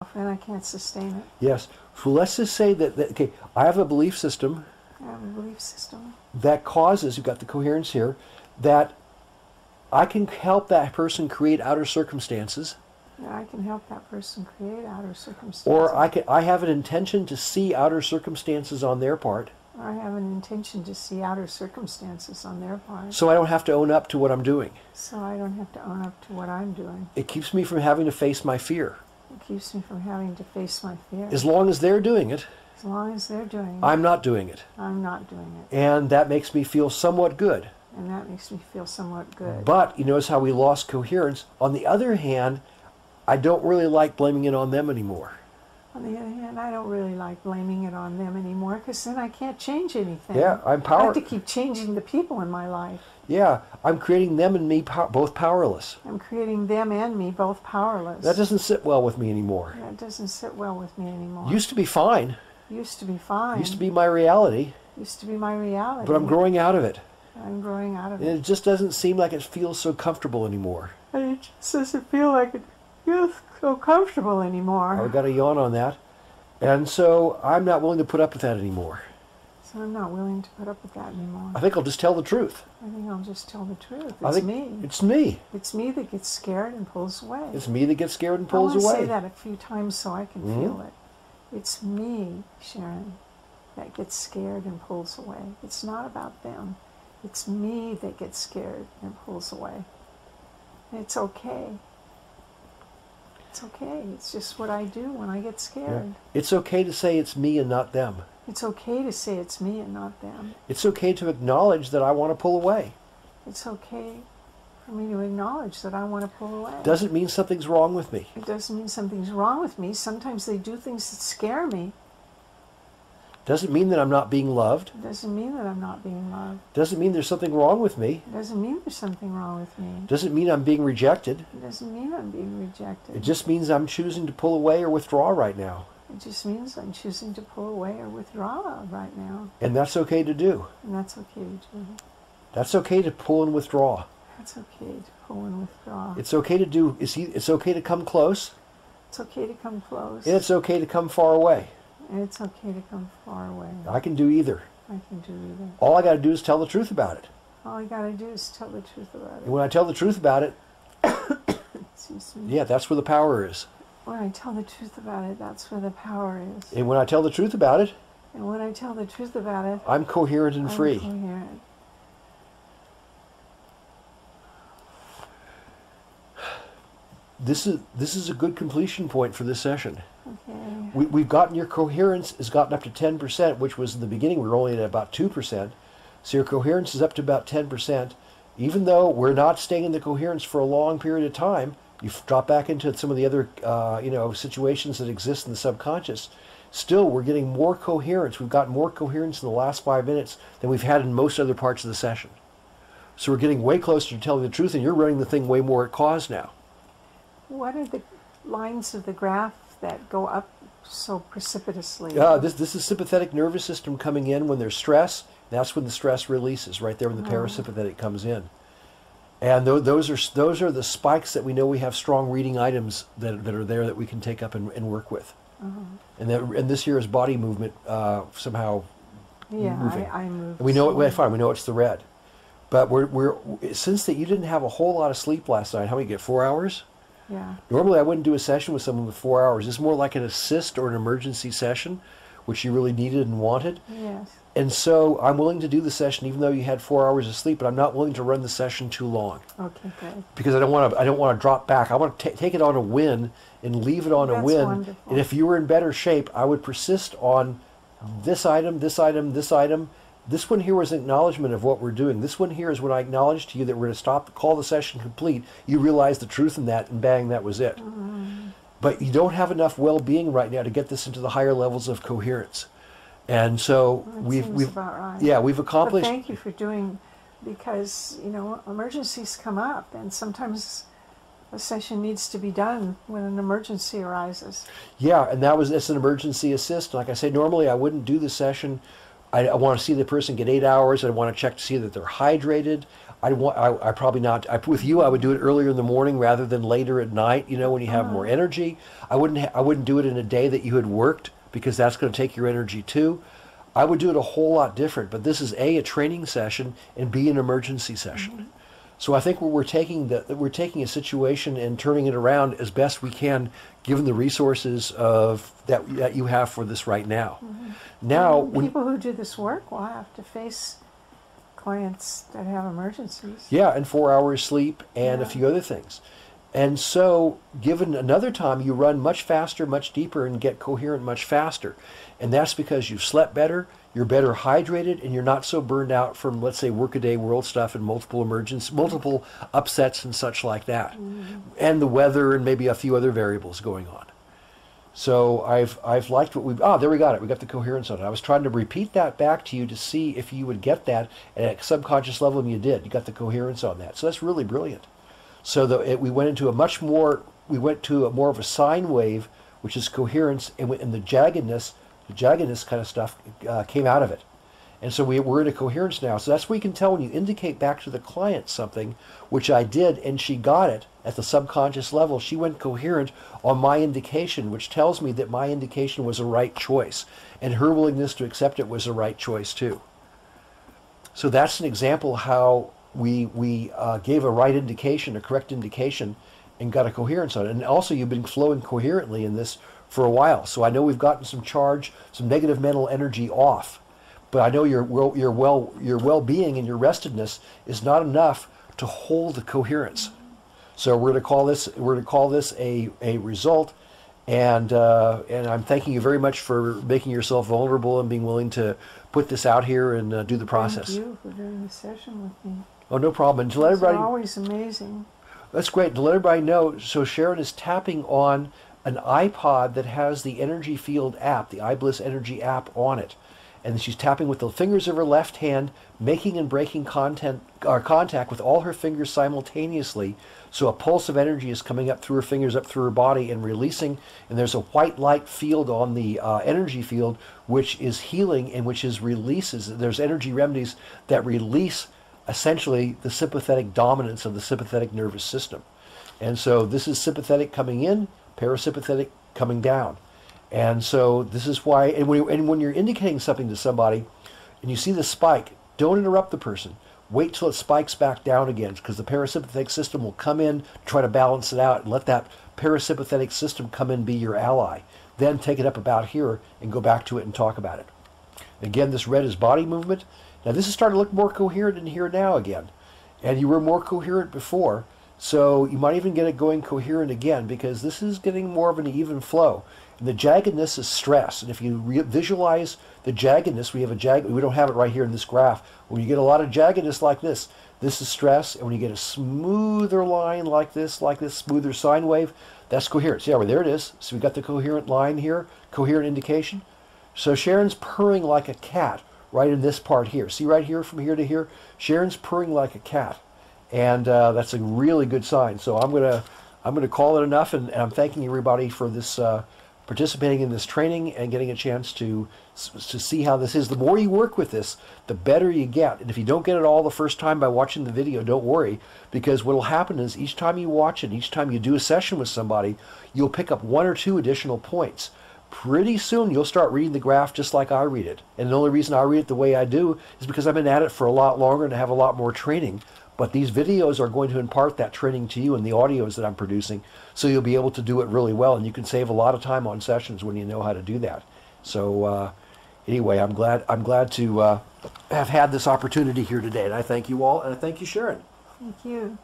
off, and I can't sustain it. Yes. So let's just say that okay, I have a belief system. I have a belief system. That causes, you've got the coherence here, that I can help that person create outer circumstances. Yeah, I can help that person create outer circumstances. Or I have an intention to see outer circumstances on their part. Or I have an intention to see outer circumstances on their part. So I don't have to own up to what I'm doing. So I don't have to own up to what I'm doing. It keeps me from having to face my fear. It keeps me from having to face my fear. As long as they're doing it. As long as they're doing it. I'm not doing it. I'm not doing it. And that makes me feel somewhat good. And that makes me feel somewhat good. But you notice how we lost coherence. On the other hand, I don't really like blaming it on them anymore. On the other hand, I don't really like blaming it on them anymore, because then I can't change anything. Yeah, I have to keep changing the people in my life. Yeah, I'm creating them and me both powerless. I'm creating them and me both powerless. That doesn't sit well with me anymore. That doesn't sit well with me anymore. Used to be fine. Used to be fine. Used to be my reality. Used to be my reality. But I'm growing out of it. I'm growing out of And it. it just doesn't seem like it feels so comfortable anymore. And it just doesn't feel like it feels so comfortable anymore. I've got a yawn on that. And so I'm not willing to put up with that anymore. So I'm not willing to put up with that anymore. I think I'll just tell the truth. I think I'll just tell the truth. I It's think me. It's me. It's me that gets scared and pulls away. It's me that gets scared and pulls I want away. to say that a few times so I can feel it. It's me, Sharon, that gets scared and pulls away. It's not about them. It's me that gets scared and pulls away. It's okay. It's okay. It's just what I do when I get scared. Yeah. It's okay to say it's me and not them. It's okay to say it's me and not them. It's okay to acknowledge that I want to pull away. It's okay for me to acknowledge that I want to pull away. Doesn't mean something's wrong with me. It doesn't mean something's wrong with me. Sometimes they do things that scare me. Doesn't mean that I'm not being loved. It doesn't mean that I'm not being loved. Doesn't mean there's something wrong with me. It doesn't mean there's something wrong with me. Doesn't mean I'm being rejected. It doesn't mean I'm being rejected. It just means I'm choosing to pull away or withdraw right now. It just means I'm choosing to pull away or withdraw right now. And that's okay to do. And that's okay to do. That's okay to pull and withdraw. That's okay to pull and withdraw. It's okay to do. It's okay to come close. It's okay to come close. And it's okay to come far away. And it's okay to come far away. I can do either. I can do either. All I got to do is tell the truth about it. All I got to do is tell the truth about it. And when I tell the truth about it, Excuse me. yeah, that's where the power is. When I tell the truth about it, that's where the power is. And when I tell the truth about it, And when I tell the truth about it, I'm coherent and free. I'm coherent. This is a good completion point for this session. Okay. We've gotten your coherence has gotten up to 10%, which was in the beginning we were only at about 2%. So your coherence is up to about 10%. Even though we're not staying in the coherence for a long period of time, you drop back into some of the other situations that exist in the subconscious. Still, we're getting more coherence. We've got more coherence in the last 5 minutes than we've had in most other parts of the session. So we're getting way closer to telling the truth, and you're running the thing way more at cause now. What are the lines of the graph that go up so precipitously? This is sympathetic nervous system coming in when there's stress. That's when the stress releases, right there when the parasympathetic comes in. And those are the spikes that we know we have strong reading items that are there that we can take up and work with. And this here is body movement somehow moving. I move. And we know it. Fine, we know it's the red. But since that you didn't have a whole lot of sleep last night. How many get 4 hours? Yeah. Normally I wouldn't do a session with someone with 4 hours. It's more like an assist or an emergency session, which you really needed and wanted. Yes. And so I'm willing to do the session even though you had 4 hours of sleep, but I'm not willing to run the session too long. Okay, good. Because I don't want to drop back. I want to take it on a win and leave it on a win. Wonderful. And if you were in better shape, I would persist on this item, this item, this item. This one here was an acknowledgement of what we're doing. This one here is when I acknowledge to you that we're going to stop, call the session complete. You realize the truth in that, and bang, that was it. But you don't have enough well-being right now to get this into the higher levels of coherence. And so we've about right. Yeah, we've accomplished. But thank you for doing, because emergencies come up, and sometimes a session needs to be done when an emergency arises. Yeah, and it's an emergency assist. Like I say, normally I wouldn't do the session. I want to see the person get 8 hours. I want to check to see that they're hydrated. I probably not. With you, I would do it earlier in the morning rather than later at night. You know, when you have more energy. I wouldn't do it in a day that you had worked because that's going to take your energy too. I would do it a whole lot different. But this is a training session and B, an emergency session. So I think we're taking a situation and turning it around as best we can, given the resources that you have for this right now. Now, people who do this work will have to face clients that have emergencies. Yeah, and 4 hours sleep and a few other things. And so, given another time, you run much faster, much deeper, and get coherent much faster. And that's because you've slept better, you're better hydrated, and you're not so burned out from, let's say, workaday world stuff and multiple upsets and such like that. And the weather and maybe a few other variables going on. So I've liked what there we got it. We got the coherence on it. I was trying to repeat that back to you to see if you would get that at a subconscious level, and you did. You got the coherence on that. So that's really brilliant. So we went to more of a sine wave, which is coherence, and the jaggedness kind of stuff came out of it. And so we're in a coherence now. So that's where you can tell when you indicate back to the client something, which I did, and she got it at the subconscious level. She went coherent on my indication, which tells me that my indication was a right choice. And her willingness to accept it was a right choice too. So that's an example how we gave a right indication, a correct indication, and got a coherence on it. And also you've been flowing coherently in this for a while. So I know we've gotten some negative mental energy off. But I know your well-being and your restedness is not enough to hold the coherence. So we're going to call this a result, and I'm thanking you very much for making yourself vulnerable and being willing to put this out here and do the process. Thank you for doing this session with me. Oh, no problem. And to let everybody, it's always amazing. That's great. To let everybody know, so Sharon is tapping on an iPod that has the Energy Field app, the iBliss Energy app on it. And she's tapping with the fingers of her left hand, making and breaking contact with all her fingers simultaneously. So a pulse of energy is coming up through her fingers, up through her body, and releasing. And there's a white light field on the energy field, which is healing and which is releases. There's energy remedies that release essentially the sympathetic dominance of the sympathetic nervous system. And so this is sympathetic coming in, parasympathetic coming down. And so this is why, and when you're indicating something to somebody and you see the spike, don't interrupt the person. Wait till it spikes back down again, because the parasympathetic system will come in, try to balance it out, and let that parasympathetic system come in, be your ally. Then take it up about here and go back to it and talk about it. Again, this red is body movement. Now this is starting to look more coherent in here now again. And you were more coherent before, so you might even get it going coherent again, because this is getting more of an even flow. And the jaggedness is stress. And if you visualize the jaggedness, we don't have it right here in this graph. When you get a lot of jaggedness like this is stress. And when you get a smoother line like this, smoother sine wave, that's coherence. Yeah, well, there it is. So we got the coherent line here, coherent indication. So Sharon's purring like a cat right in this part here. See right here, from here to here? Sharon's purring like a cat. And that's a really good sign. So I'm gonna call it enough, and I'm thanking everybody for this participating in this training and getting a chance to see how this is. The more you work with this, the better you get. And if you don't get it all the first time by watching the video, don't worry, because what will happen is each time you watch it, each time you do a session with somebody, you'll pick up 1 or 2 additional points. Pretty soon you'll start reading the graph just like I read it. And the only reason I read it the way I do is because I've been at it for a lot longer and have a lot more training. But these videos are going to impart that training to you in the audios that I'm producing, so you'll be able to do it really well, and you can save a lot of time on sessions when you know how to do that. So anyway, I'm glad to have had this opportunity here today, and I thank you all, and I thank you, Sharon. Thank you.